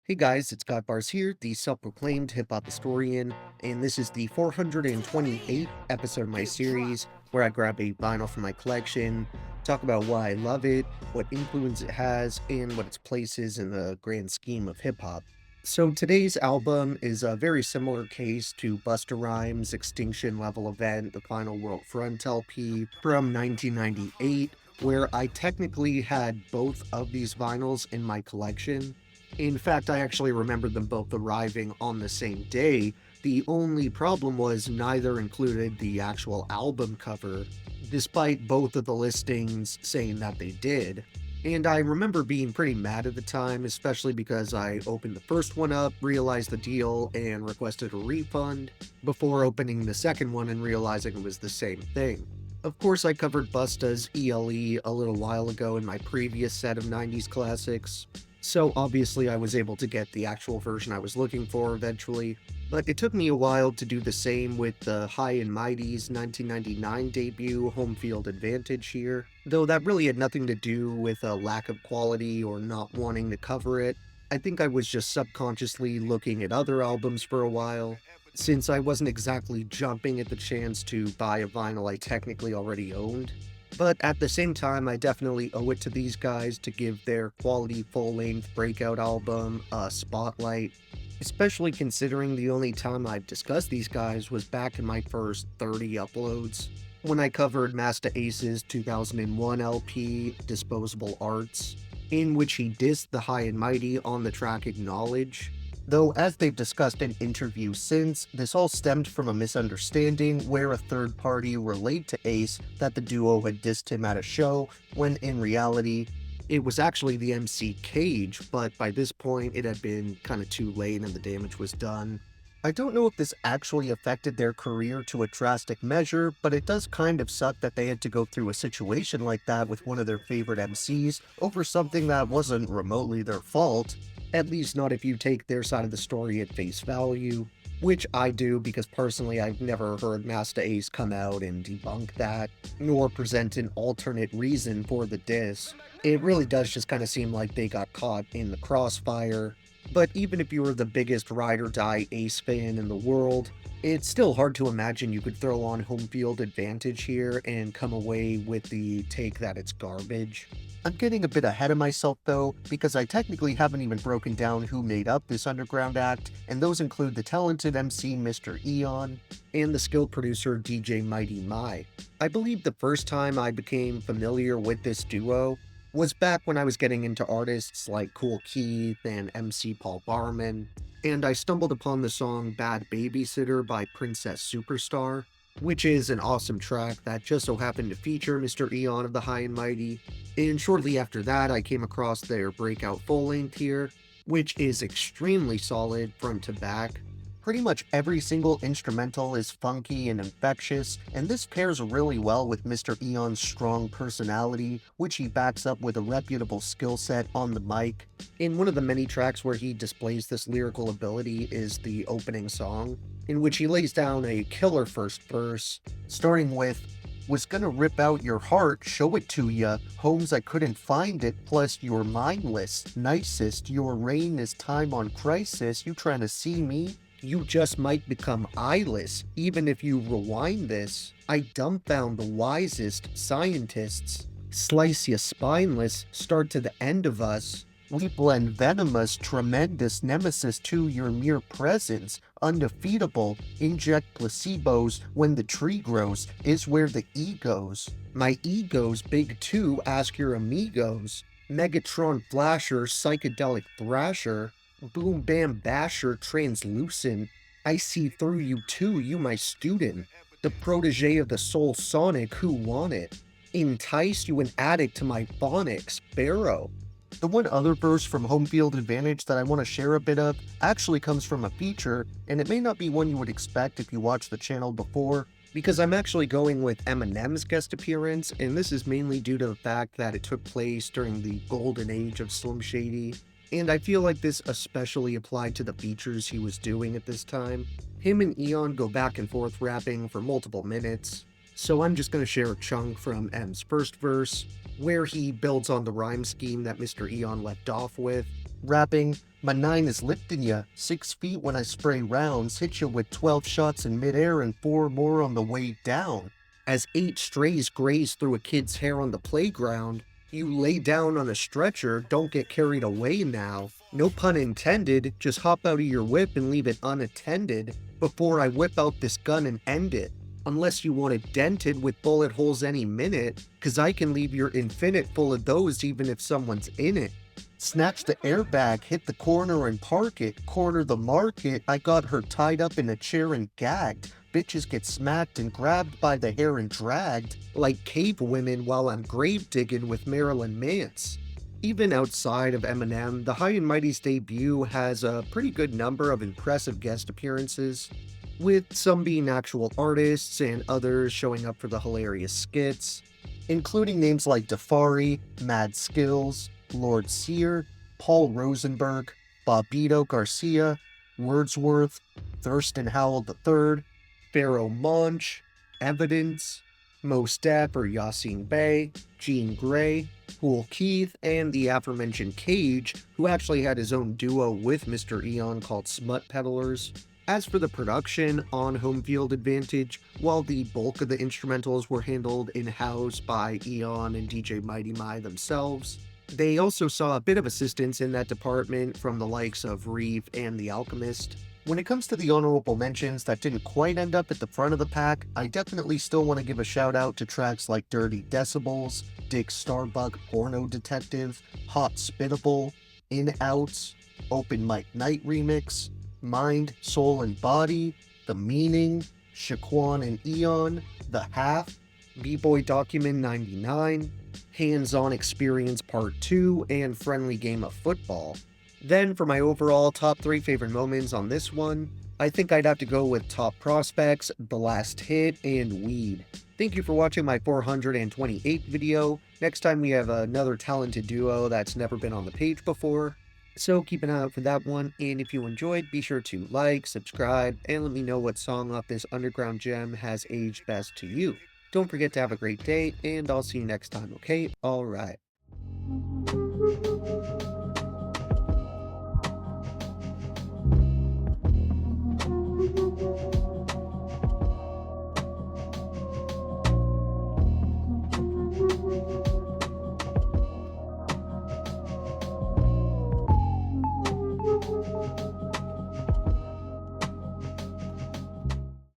Hey guys, it's Scott Bars here, the self-proclaimed hip-hop historian, and this is the 428th episode of my series where I grab a vinyl from my collection, talk about why I love it, what influence it has, and what its place is in the grand scheme of hip-hop. So today's album is a very similar case to Busta Rhymes' Extinction Level Event, the Final World Front LP from 1998, where I technically had both of these vinyls in my collection. In fact, I actually remember them both arriving on the same day. The only problem was neither included the actual album cover, despite both of the listings saying that they did. And I remember being pretty mad at the time, especially because I opened the first one up, realized the deal, and requested a refund, before opening the second one and realizing it was the same thing. Of course, I covered Busta's ELE a little while ago in my previous set of 90s classics, so obviously I was able to get the actual version I was looking for eventually, but it took me a while to do the same with the High and Mighty's 1999 debut Home Field Advantage here, though that really had nothing to do with a lack of quality or not wanting to cover it. I think I was just subconsciously looking at other albums for a while, since I wasn't exactly jumping at the chance to buy a vinyl I technically already owned. But at the same time, I definitely owe it to these guys to give their quality full-length breakout album a spotlight, especially considering the only time I've discussed these guys was back in my first 30 uploads, when I covered Masta Ace's 2001 LP, Disposable Arts, in which he dissed the High and Mighty on the track Acknowledge. Though, as they've discussed in interviews since, this all stemmed from a misunderstanding where a third party relayed to Ace that the duo had dissed him at a show, when in reality, it was actually the MC Cage, but by this point it had been kinda too late and the damage was done. I don't know if this actually affected their career to a drastic measure, but it does kind of suck that they had to go through a situation like that with one of their favorite MCs over something that wasn't remotely their fault. At least not if you take their side of the story at face value, which I do because personally I've never heard Masta Ace come out and debunk that, nor present an alternate reason for the diss. It really does just kind of seem like they got caught in the crossfire. But even if you were the biggest ride or die Ace fan in the world, it's still hard to imagine you could throw on home field advantage here and come away with the take that it's garbage. I'm getting a bit ahead of myself though, because I technically haven't even broken down who made up this underground act, and those include the talented MC Mr. Eon, and the skilled producer DJ Mighty Mai. I believe the first time I became familiar with this duo was back when I was getting into artists like Kool Keith and MC Paul Barman, and I stumbled upon the song Bad Babysitter by Princess Superstar, which is an awesome track that just so happened to feature Mr. Eon of the High and Mighty, and shortly after that I came across their breakout full-length here, which is extremely solid front to back. Pretty much every single instrumental is funky and infectious, and this pairs really well with Mr. Eon's strong personality, which he backs up with a reputable skill set on the mic. In one of the many tracks where he displays this lyrical ability is the opening song, in which he lays down a killer first verse, starting with, "Was gonna rip out your heart, show it to ya, homes I couldn't find it, plus you're mindless, nicest, your reign is time on crisis, you trying to see me? You just might become eyeless, even if you rewind this. I dumbfound the wisest scientists. Slice you spineless, start to the end of us. We blend venomous, tremendous nemesis to your mere presence. Undefeatable, inject placebos when the tree grows, is where the ego's. My ego's big too, ask your amigos. Megatron flasher, psychedelic thrasher. Boom bam basher, translucent. I see through you too, you my student. The protege of the soul sonic, who want it? Entice you an addict to my phonics, Pharaoh." The one other verse from Home Field Advantage that I want to share a bit of actually comes from a feature, and it may not be one you would expect if you watched the channel before, because I'm actually going with Eminem's guest appearance, and this is mainly due to the fact that it took place during the golden age of Slim Shady, and I feel like this especially applied to the features he was doing at this time. Him and Eon go back and forth rapping for multiple minutes, So I'm just going to share a chunk from M's first verse, where he builds on the rhyme scheme that Mr. Eon left off with, rapping, "My 9 is lifting ya, 6 feet when I spray rounds, hit ya with 12 shots in midair and 4 more on the way down. As 8 strays graze through a kid's hair on the playground, you lay down on a stretcher, don't get carried away now. No pun intended, just hop out of your whip and leave it unattended, before I whip out this gun and end it. Unless you want it dented with bullet holes any minute, 'cause I can leave your infinite full of those even if someone's in it. Snatch the airbag, hit the corner and park it, corner the market, I got her tied up in a chair and gagged. Bitches get smacked and grabbed by the hair and dragged, like cave women while I'm grave digging with Marilyn Manson." Even outside of Eminem, the High and Mighty's debut has a pretty good number of impressive guest appearances, with some being actual artists and others showing up for the hilarious skits, including names like Defari, Mad Skills, Lord Sear, Paul Rosenberg, Bobito Garcia, Wordsworth, Thurston Howell III, Pharaoh Monch, Evidence, Mos Def or Yassine Bey, Jean Grey, Kool Keith, and the aforementioned Cage, who actually had his own duo with Mr. Eon called Smut Peddlers. As for the production on Home Field Advantage, while the bulk of the instrumentals were handled in-house by Eon and DJ Mighty Mai themselves, they also saw a bit of assistance in that department from the likes of Reeve and The Alchemist. When it comes to the honorable mentions that didn't quite end up at the front of the pack, I definitely still want to give a shout out to tracks like Dirty Decibels, Dick Starbuck Porno Detective, Hot Spittable, In Outs, Open Mic Night Remix, Mind, Soul and Body, The Meaning, Shaquan and Eon, The Half, B-Boy Document 99, Hands-On Experience Part 2, and Friendly Game of Football. Then for my overall top 3 favorite moments on this one, I think I'd have to go with Top Prospects, The Last Hit, and Weed. Thank you for watching my 428th video. Next time we have another talented duo that's never been on the page before. So keep an eye out for that one, and if you enjoyed, be sure to like, subscribe, and let me know what song off this underground gem has aged best to you. Don't forget to have a great day, and I'll see you next time, okay? Alright.